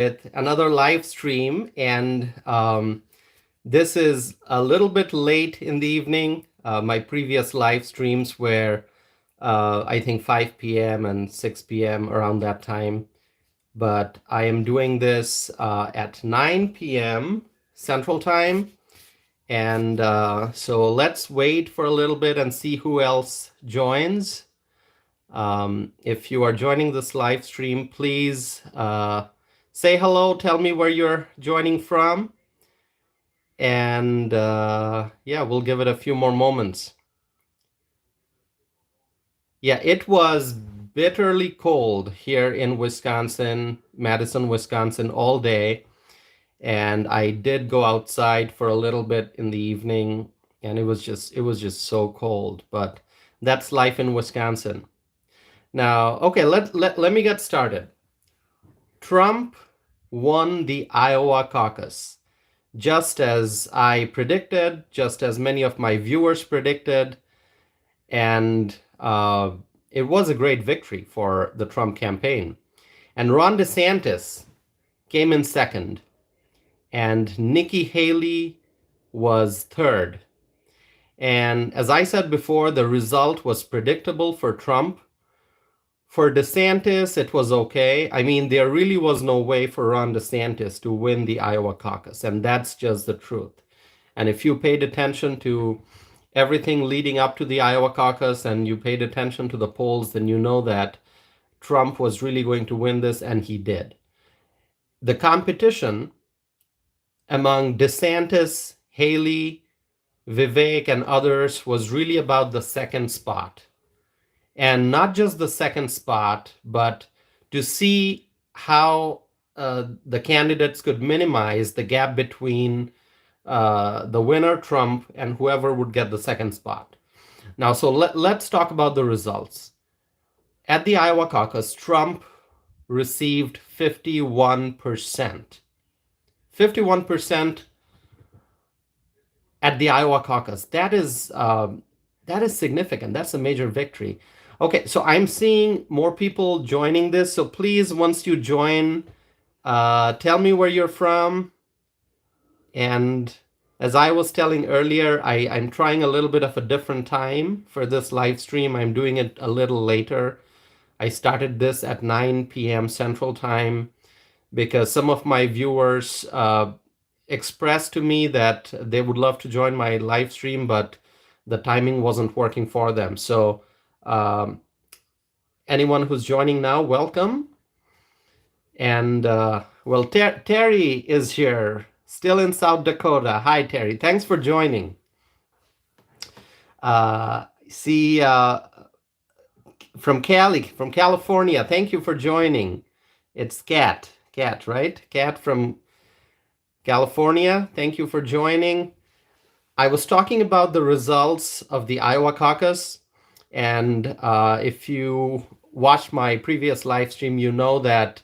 with another live stream, and this is a little bit late in the evening. My previous live streams were, I think, 5 p.m. and 6 p.m. around that time, but I am doing this at 9 p.m. Central Time, and so let's wait for a little bit and see who else joins. If you are joining this live stream, please say hello, tell me where you're joining from, and yeah, we'll give it a few more moments. Yeah, it was bitterly cold here in Wisconsin, Madison, Wisconsin, all day, and I did go outside for a little bit in the evening, and it was just so cold, but that's life in Wisconsin. Now, okay, let me get started. Trump won the Iowa caucus, just as I predicted, just as many of my viewers predicted, and it was a great victory for the Trump campaign. And Ron DeSantis came in second, and Nikki Haley was third. And as I said before, the result was predictable for Trump. For DeSantis, it was okay. I mean, there really was no way for Ron DeSantis to win the Iowa caucus, and that's just the truth. And if you paid attention to everything leading up to the Iowa caucus and you paid attention to the polls, then you know that Trump was really going to win this, and he did. The competition among DeSantis, Haley, Vivek, and others was really about the second spot. And not just the second spot, but to see how the candidates could minimize the gap between the winner, Trump, and whoever would get the second spot. Now, so let's talk about the results. At the Iowa caucus, Trump received 51%. 51% at the Iowa caucus. That is significant. That's a major victory. Okay, so I'm seeing more people joining this. So please, once you join, tell me where you're from. And as I was telling earlier, I'm trying a little bit of a different time for this live stream. I'm doing it a little later. I started this at 9 p.m. Central Time because some of my viewers expressed to me that they would love to join my live stream, but the timing wasn't working for them. So anyone who's joining now, welcome. And well, Terry is here, still in South Dakota. Hi, Terry. Thanks for joining. See, from California. Thank you for joining. It's Kat, right? Kat from California. Thank you for joining. I was talking about the results of the Iowa caucus, and if you watched my previous live stream, you know that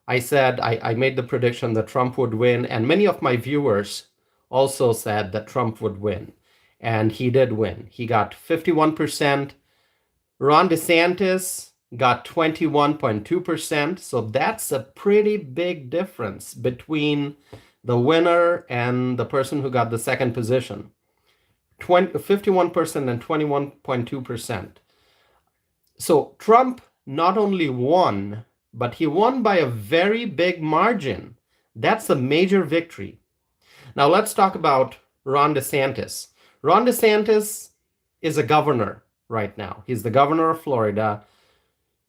I said I made the prediction that Trump would win, and many of my viewers also said that Trump would win, and he did win. He got 51%. Ron DeSantis got 21.2%, so that's a pretty big difference between the winner and the person who got the second position. 51% and 21.2%. So Trump not only won, but he won by a very big margin. That's a major victory. Now let's talk about Ron DeSantis. Ron DeSantis is a governor right now. He's the governor of Florida.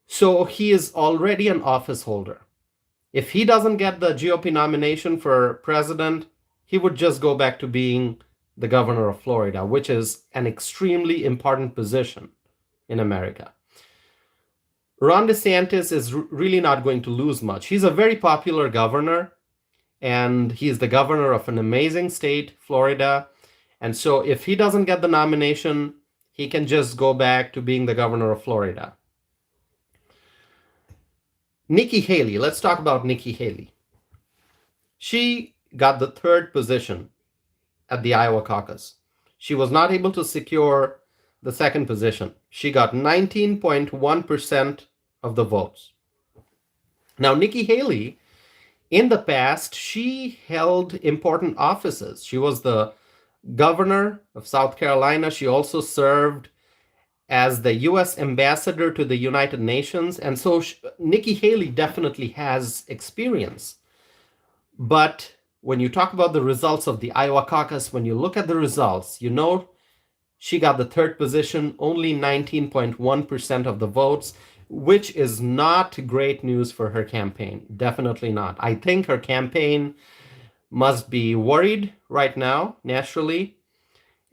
So he is already an office holder. If he doesn't get the GOP nomination for president, he would just go back to being the governor of Florida, which is an extremely important position in America. Ron DeSantis is really not going to lose much. He's a very popular governor, and he's the governor of an amazing state, Florida. And so if he doesn't get the nomination, he can just go back to being the governor of Florida. Nikki Haley, let's talk about Nikki Haley. She got the third position at the Iowa caucus. She was not able to secure the second position. She got 19.1% of the votes. Now, Nikki Haley In the past, she held important offices. She was the governor of South Carolina. She also served as the U.S. ambassador to the United Nations. And so Nikki Haley definitely has experience. But when you talk about the results of the Iowa caucus, when you look at the results, you know she got the third position, only 19.1% of the votes, which is not great news for her campaign. Definitely not. I think her campaign must be worried right now, naturally.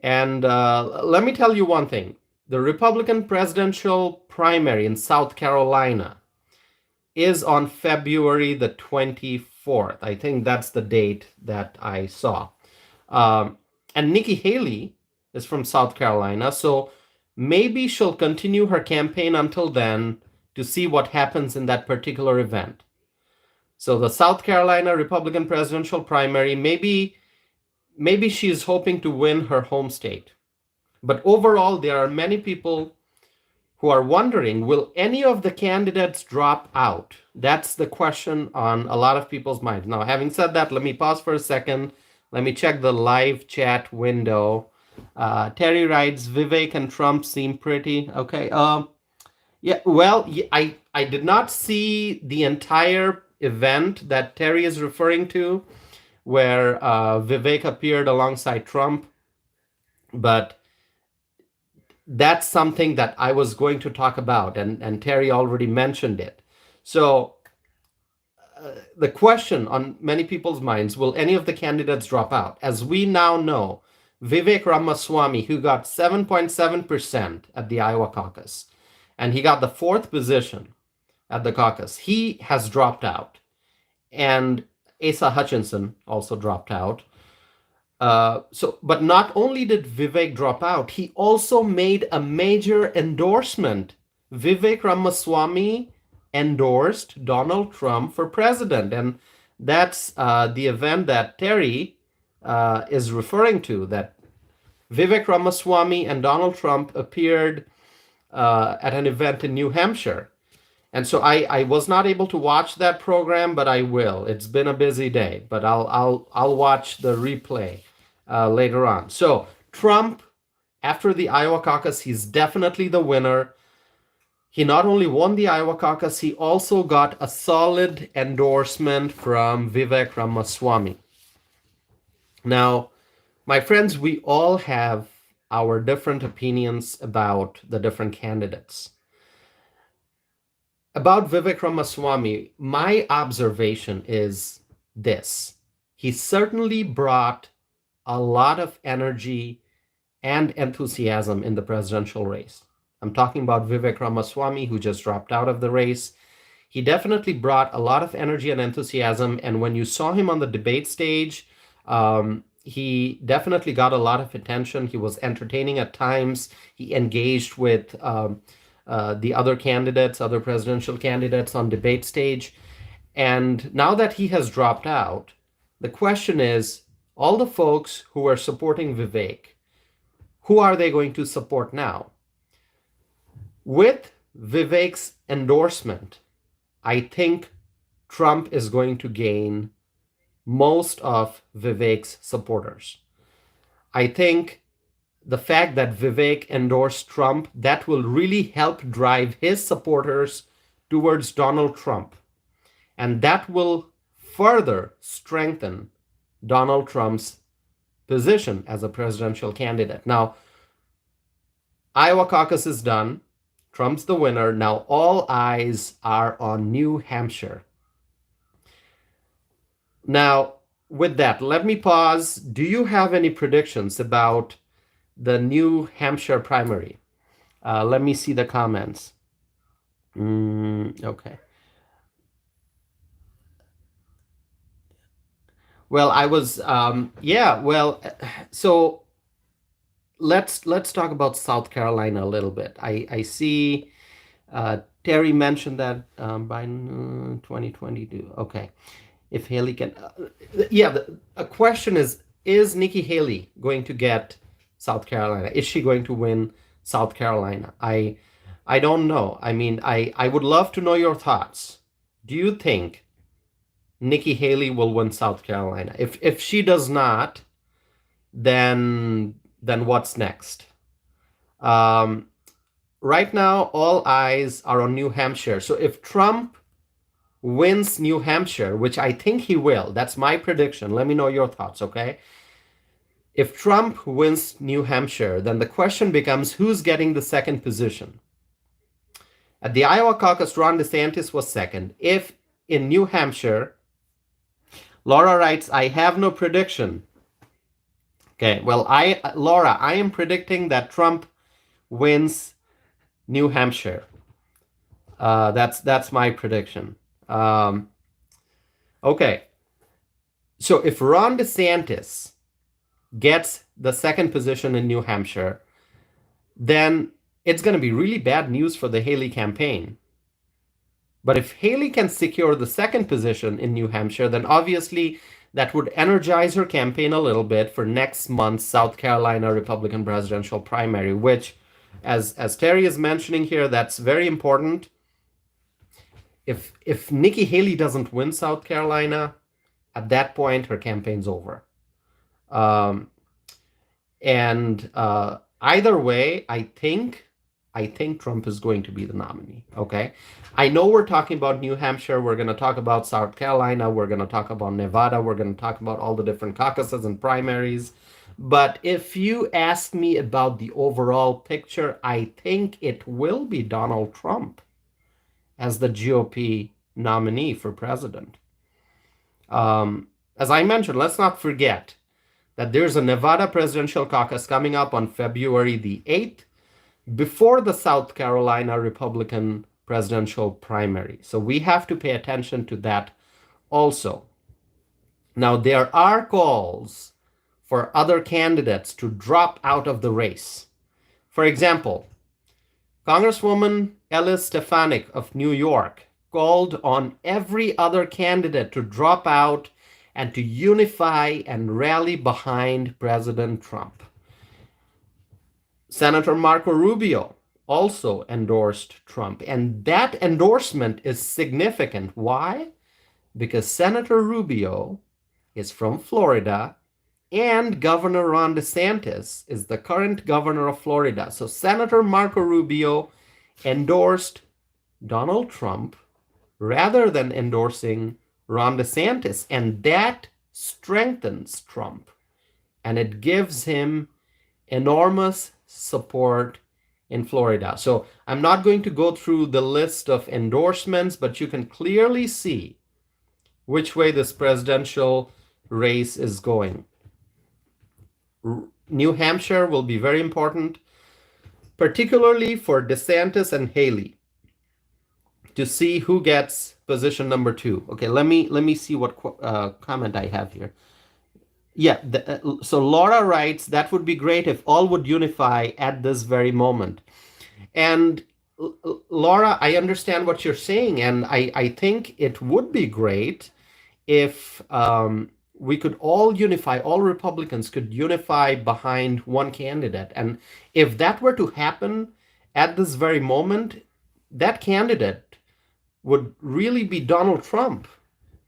And let me tell you one thing. The Republican presidential primary in South Carolina is on February the 24th. I think that's the date that I saw. Um, and Nikki Haley is from South Carolina, so maybe she'll continue her campaign until then to see what happens in that particular event. So the South Carolina Republican presidential primary, maybe she's hoping to win her home state. But overall, there are many people who are wondering, will any of the candidates drop out? That's the question on a lot of people's minds. Now, having said that, let me pause for a second. Let me check the live chat window. Terry writes, Vivek and Trump seem pretty. Okay. Yeah, well, I did not see the entire event that Terry is referring to, where Vivek appeared alongside Trump, but that's something that I was going to talk about, and Terry already mentioned it. So the question on many people's minds, will any of the candidates drop out? As we now know, Vivek Ramaswamy, who got 7.7% at the Iowa caucus, and he got the fourth position at the caucus, he has dropped out. And Asa Hutchinson also dropped out. But not only did Vivek drop out, he also made a major endorsement. Vivek Ramaswamy endorsed Donald Trump for president, and that's the event that Terry is referring to. That Vivek Ramaswamy and Donald Trump appeared at an event in New Hampshire. And so I was not able to watch that program, but I will. It's been a busy day, but I'll watch the replay later on. So Trump, after the Iowa caucus, he's definitely the winner. He not only won the Iowa caucus, he also got a solid endorsement from Vivek Ramaswamy. Now, my friends, we all have our different opinions about the different candidates. About Vivek Ramaswamy, my observation is this. He certainly brought a lot of energy and enthusiasm in the presidential race. I'm talking about Vivek Ramaswamy, who just dropped out of the race. He definitely brought a lot of energy and enthusiasm. And when you saw him on the debate stage, he definitely got a lot of attention. He was entertaining at times. He engaged with the other candidates, other presidential candidates on debate stage. And now that he has dropped out, the question is, all the folks who are supporting Vivek, who are they going to support now? With Vivek's endorsement, I think Trump is going to gain most of Vivek's supporters. I think the fact that Vivek endorsed Trump, that will really help drive his supporters towards Donald Trump. And that will further strengthen Donald Trump's position as a presidential candidate. Now, Iowa caucus is done. Trump's the winner. Now all eyes are on New Hampshire. Now, with that, let me pause. Do you have any predictions about the New Hampshire primary? Let me see the comments. Okay. Well, I was, so let's talk about South Carolina a little bit. I see Terry mentioned that by 2022. Okay. If Haley can, a question is Nikki Haley going to get South Carolina? Is she going to win South Carolina? I don't know. I mean, I would love to know your thoughts. Do you think Nikki Haley will win South Carolina. If she does not, then what's next? Um, right now, all eyes are on New Hampshire. So if Trump wins New Hampshire, which I think he will, that's my prediction. Let me know your thoughts, okay? If Trump wins New Hampshire, then the question becomes who's getting the second position? At the Iowa caucus, Ron DeSantis was second. If in New Hampshire, Laura writes, I have no prediction. Okay, well, Laura, I am predicting that Trump wins New Hampshire. That's my prediction. Okay, so if Ron DeSantis gets the second position in New Hampshire, then it's going to be really bad news for the Haley campaign. But if Haley can secure the second position in New Hampshire, then obviously that would energize her campaign a little bit for next month's South Carolina Republican presidential primary, which, as Terry is mentioning here, that's very important. If Nikki Haley doesn't win South Carolina, at that point her campaign's over. Either way, I think Trump is going to be the nominee. Okay, I know we're talking about New Hampshire. We're going to talk about South Carolina. We're going to talk about Nevada. We're going to talk about all the different caucuses and primaries. But if you ask me about the overall picture, I think it will be Donald Trump as the GOP nominee for president. As I mentioned, let's not forget that there's a Nevada presidential caucus coming up on February the 8th before the South Carolina Republican presidential primary. So we have to pay attention to that also. Now, there are calls for other candidates to drop out of the race. For example, Congresswoman Ellis Stefanik of New York called on every other candidate to drop out and to unify and rally behind President Trump. Senator Marco Rubio also endorsed Trump, and that endorsement is significant. Why? Because Senator Rubio is from Florida, and Governor Ron DeSantis is the current governor of Florida. So Senator Marco Rubio endorsed Donald Trump rather than endorsing Ron DeSantis, and that strengthens Trump, and it gives him enormous support in Florida. So I'm not going to go through the list of endorsements, but you can clearly see which way this presidential race is going. New Hampshire will be very important, particularly for DeSantis and Haley, to see who gets position number 2. Okay, let me see what comment I have here. Yeah, so Laura writes, that would be great if all would unify at this very moment. And Laura, I understand what you're saying, and I think it would be great if we could all unify, all Republicans could unify behind one candidate. And if that were to happen at this very moment, that candidate would really be Donald Trump,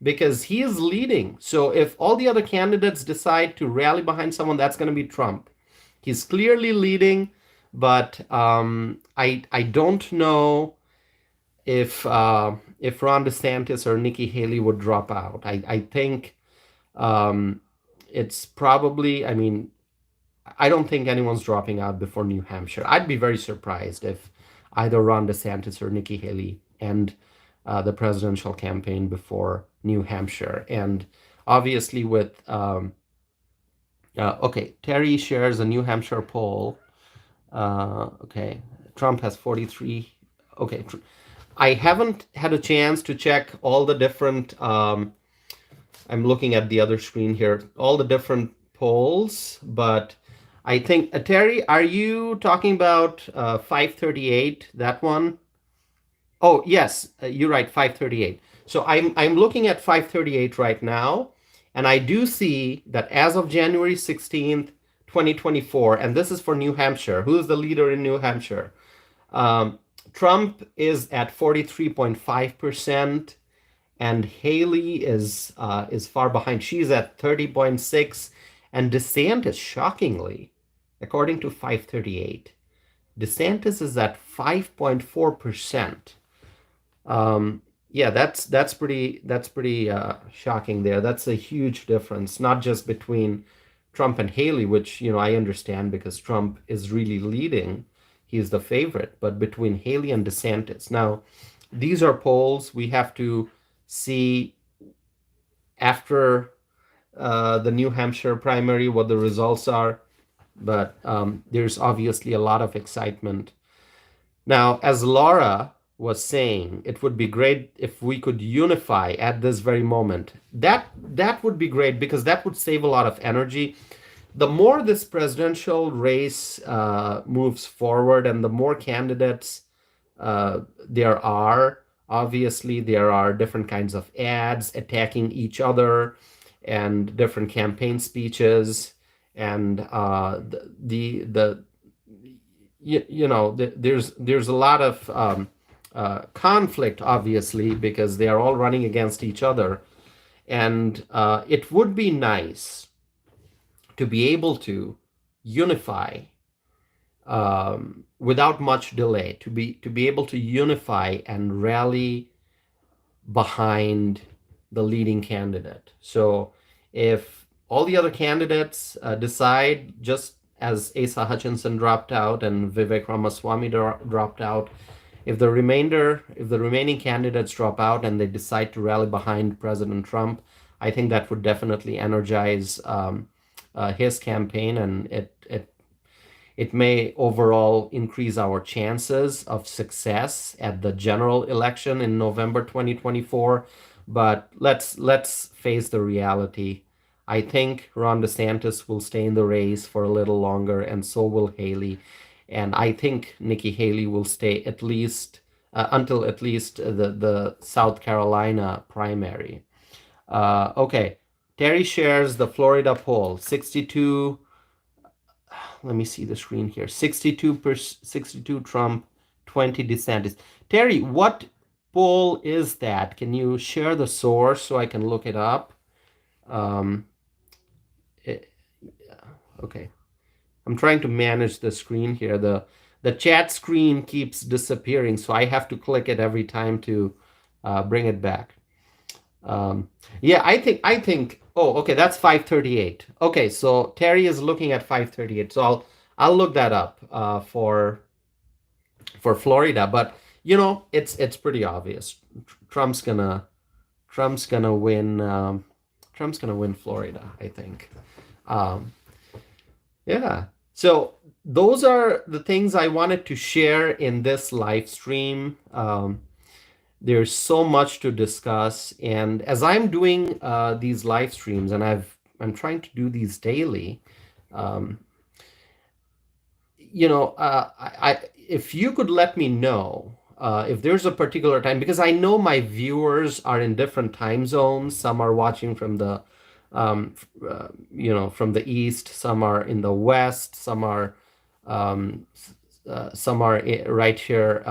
because he is leading. So if all the other candidates decide to rally behind someone, that's going to be Trump. He's clearly leading, but I don't know if Ron DeSantis or Nikki Haley would drop out. I think it's probably, I don't think anyone's dropping out before New Hampshire. I'd be very surprised if either Ron DeSantis or Nikki Haley end the presidential campaign before New Hampshire. And obviously with, okay, Terry shares a New Hampshire poll. Okay, Trump has 43. Okay, I haven't had a chance to check all the different, I'm looking at the other screen here, all the different polls, but I think, Terry, are you talking about 538, that one? Oh, yes, you're right, 538. So I'm looking at 538 right now, and I do see that as of January 16th, 2024, and this is for New Hampshire. Who is the leader in New Hampshire? Trump is at 43.5%, and Haley is far behind. She's at 30.6, and DeSantis, shockingly, according to 538, DeSantis is at 5.4%. Yeah, that's pretty shocking there. That's a huge difference, not just between Trump and Haley, which I understand because Trump is really leading. He's the favorite, but between Haley and DeSantis. Now, these are polls we have to see after the New Hampshire primary what the results are. But there's obviously a lot of excitement. Now, as Laura was saying, it would be great if we could unify at this very moment. That would be great because that would save a lot of energy. The more this presidential race moves forward and the more candidates there are, obviously there are different kinds of ads attacking each other and different campaign speeches and there's a lot of conflict, obviously, because they are all running against each other. And it would be nice to be able to unify without much delay, to be able to unify and rally behind the leading candidate. So if all the other candidates decide, just as Asa Hutchinson dropped out and Vivek Ramaswamy dropped out, if the remaining candidates drop out and they decide to rally behind President Trump, I think that would definitely energize his campaign, and it may overall increase our chances of success at the general election in November 2024. But let's face the reality. I think Ron DeSantis will stay in the race for a little longer, and so will Haley. And I think Nikki Haley will stay at least until at least the South Carolina primary. Okay, Terry shares the Florida poll. 62. Let me see the screen here. 62 Trump, 20 DeSantis. Terry, what poll is that? Can you share the source so I can look it up? Okay. I'm trying to manage the screen here. The chat screen keeps disappearing, so I have to click it every time to bring it back. Yeah, I think. Oh, okay, that's 538. Okay, so Terry is looking at 538. So I'll look that up for Florida. But it's pretty obvious. Trump's gonna win. Trump's gonna win Florida, I think. Yeah. So those are the things I wanted to share in this live stream. There's so much to discuss, and as I'm doing these live streams, and I'm trying to do these daily, if you could let me know if there's a particular time, because I know my viewers are in different time zones. Some are watching from the from the east, some are in the west, some are right here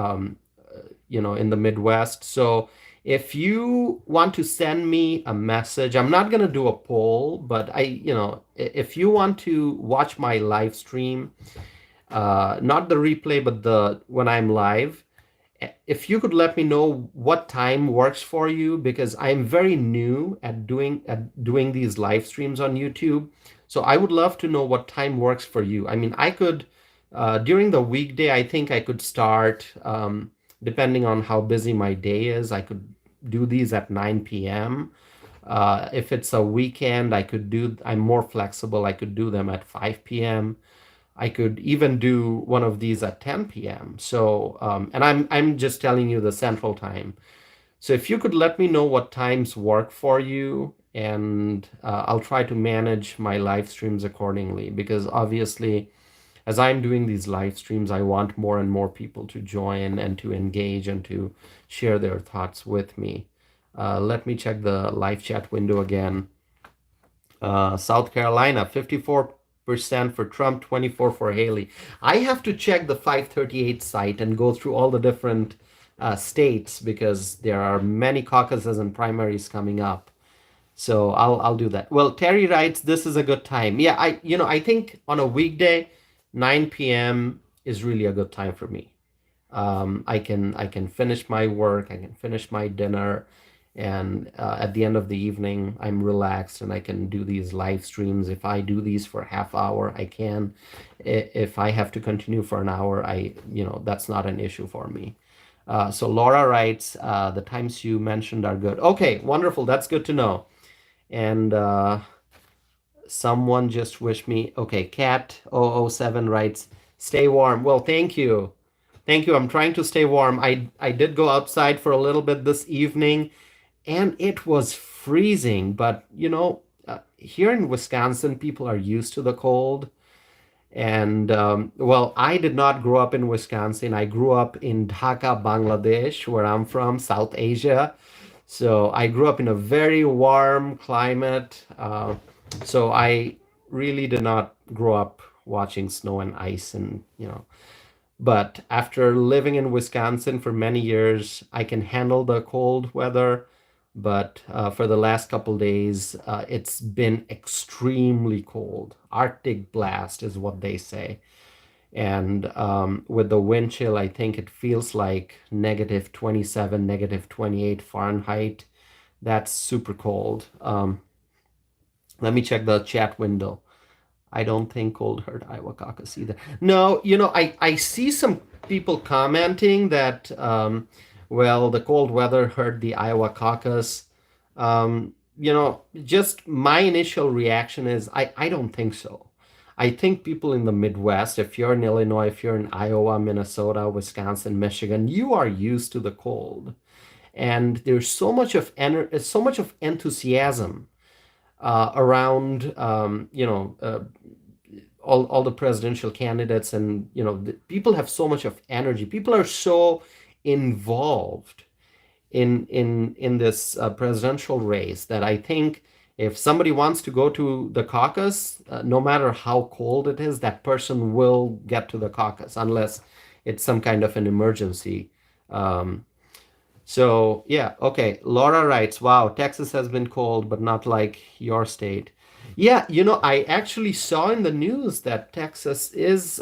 in the Midwest. So if you want to send me a message, I'm not going to do a poll, but if you want to watch my live stream, not the replay, but when I'm live, if you could let me know what time works for you, because I'm very new at doing these live streams on YouTube. So I would love to know what time works for you. I mean, I could during the weekday, I think I could start, depending on how busy my day is, I could do these at 9 p.m. If it's a weekend, I'm more flexible. I could do them at 5 p.m. I could even do one of these at 10 p.m. So, and I'm just telling you the central time. So if you could let me know what times work for you, and I'll try to manage my live streams accordingly, because obviously, as I'm doing these live streams, I want more and more people to join and to engage and to share their thoughts with me. Let me check the live chat window again. South Carolina, 54% for Trump, 24% for Haley. I have to check the 538 site and go through all the different states because there are many caucuses and primaries coming up. So I'll do that. Well, Terry writes, this is a good time. Yeah, I think on a weekday, 9 p.m. is really a good time for me. I can finish my work, I can finish my dinner, and at the end of the evening, I'm relaxed and I can do these live streams. If I do these for a half hour, I can. If I have to continue for an hour, that's not an issue for me. So Laura writes, the times you mentioned are good. Okay, wonderful. That's good to know. And someone just wished me, okay, Cat007 writes, stay warm. Well, thank you. Thank you. I'm trying to stay warm. I did go outside for a little bit this evening and it was freezing, but here in Wisconsin, people are used to the cold. And well, I did not grow up in Wisconsin. I grew up in Dhaka, Bangladesh, where I'm from, South Asia. So I grew up in a very warm climate. So I really did not grow up watching snow and ice and. But after living in Wisconsin for many years, I can handle the cold weather. But for the last couple days, it's been extremely cold. Arctic blast is what they say. And with the wind chill, I think it feels like -27, -28 Fahrenheit. That's super cold. Let me check the chat window. I don't think cold hurt Iowa caucus either. No, I see some people commenting that, well, the cold weather hurt the Iowa caucus. Just my initial reaction is I don't think so. I think people in the Midwest, if you're in Illinois, if you're in Iowa, Minnesota, Wisconsin, Michigan, you are used to the cold. And there's so much of enthusiasm around all the presidential candidates, and people have so much of energy. People are so involved in this presidential race that I think if somebody wants to go to the caucus, no matter how cold it is, that person will get to the caucus unless it's some kind of an emergency. So yeah, okay. Laura writes, "Wow, Texas has been cold, but not like your state." Yeah, I actually saw in the news that Texas is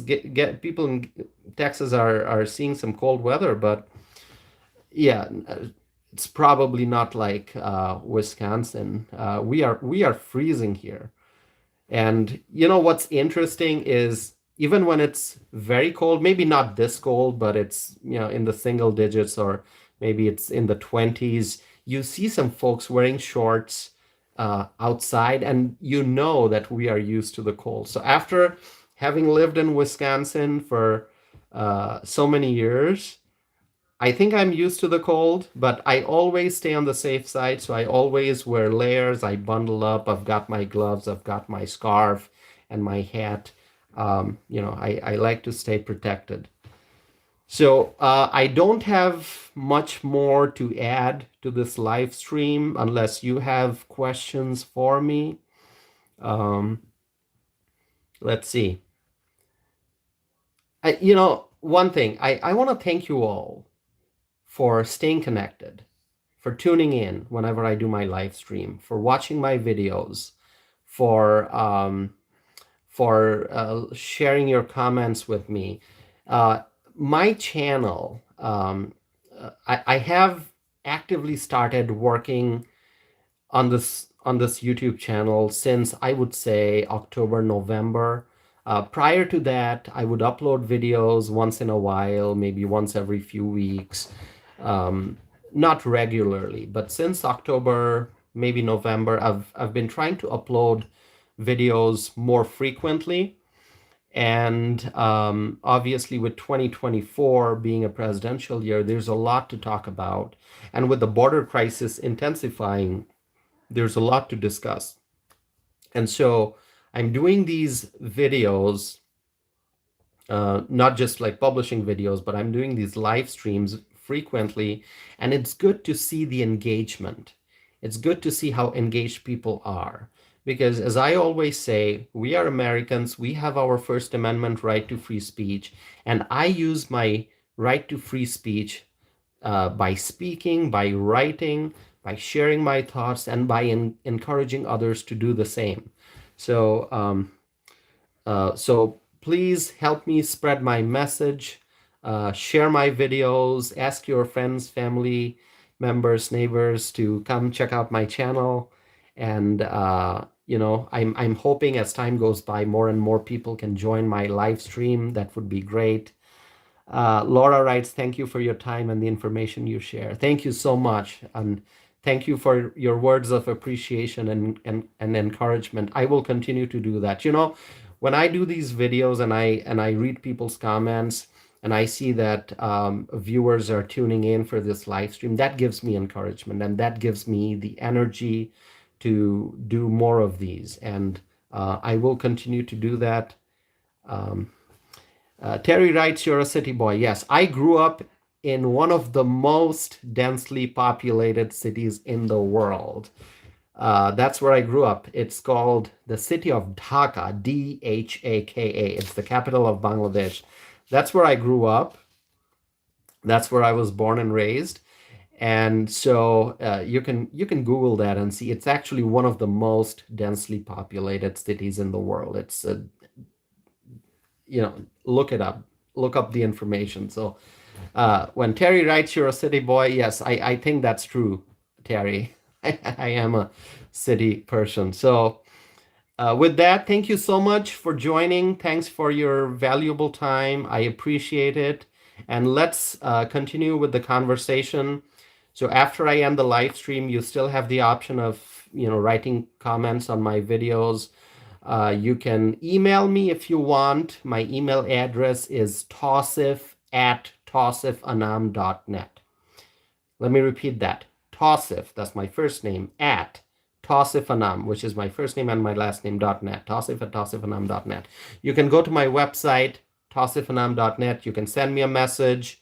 get people in Texas are seeing some cold weather, but yeah, it's probably not like Wisconsin. We are freezing here. And what's interesting is even when it's very cold, maybe not this cold, but it's in the single digits or maybe it's in the 20s, you see some folks wearing shorts outside, and that we are used to the cold. So after having lived in Wisconsin for so many years, I think I'm used to the cold, but I always stay on the safe side. So I always wear layers. I bundle up. I've got my gloves. I've got my scarf and my hat. I like to stay protected. So I don't have much more to add to this live stream unless you have questions for me. Um, let's see. One thing, I want to thank you all for staying connected, for tuning in whenever I do my live stream, for watching my videos, for sharing your comments with me. My channel, I have actively started working on this YouTube channel since I would say October, November. Prior to that, I would upload videos once in a while, maybe once every few weeks, not regularly. But since October, maybe November, I've been trying to upload videos more frequently. And obviously, with 2024 being a presidential year, there's a lot to talk about. And with the border crisis intensifying, there's a lot to discuss. And so I'm doing these videos, not just like publishing videos, but I'm doing these live streams frequently. And it's good to see the engagement. It's good to see how engaged people are. Because as I always say, we are Americans, we have our First Amendment right to free speech, and I use my right to free speech by speaking, by writing, by sharing my thoughts, and by encouraging others to do the same. So, so please help me spread my message, share my videos, ask your friends, family members, neighbors to come check out my channel. And I'm hoping as time goes by, more and more people can join my live stream. That would be great. Laura writes, thank you for your time and the information you share. Thank you so much. And thank you for your words of appreciation and encouragement. I will continue to do that. When I do these videos and I read people's comments and I see that viewers are tuning in for this live stream, that gives me encouragement, and that gives me the energy to do more of these. And I will continue to do that. Terry writes, you're a city boy. Yes, I grew up in one of the most densely populated cities in the world. That's where I grew up. It's called the city of Dhaka, Dhaka. It's the capital of Bangladesh. That's where I grew up. That's where I was born and raised. And so you can Google that and see it's actually one of the most densely populated cities in the world. It's look it up, look up the information. So when Terry writes you're a city boy, yes, I think that's true, Terry. I am a city person. So with that, thank you so much for joining. Thanks for your valuable time. I appreciate it. And let's continue with the conversation. So after I end the live stream, you still have the option of writing comments on my videos. You can email me if you want. My email address is tausif@tausifanam.net. Let me repeat that. Tausif, that's my first name, at Tausifanam, which is my first name and my last name, .net. Tausif@tausifanam.net. You can go to my website, tausifanam.net. You can send me a message.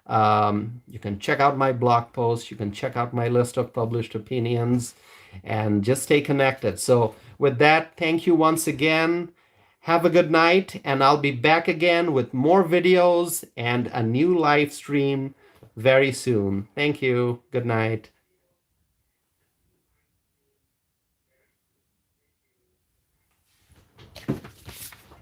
You can check out my blog posts. You can check out my list of published opinions and just stay connected. So with that, thank you once again. Have a good night, and I'll be back again with more videos and a new live stream very soon. Thank you. Good night.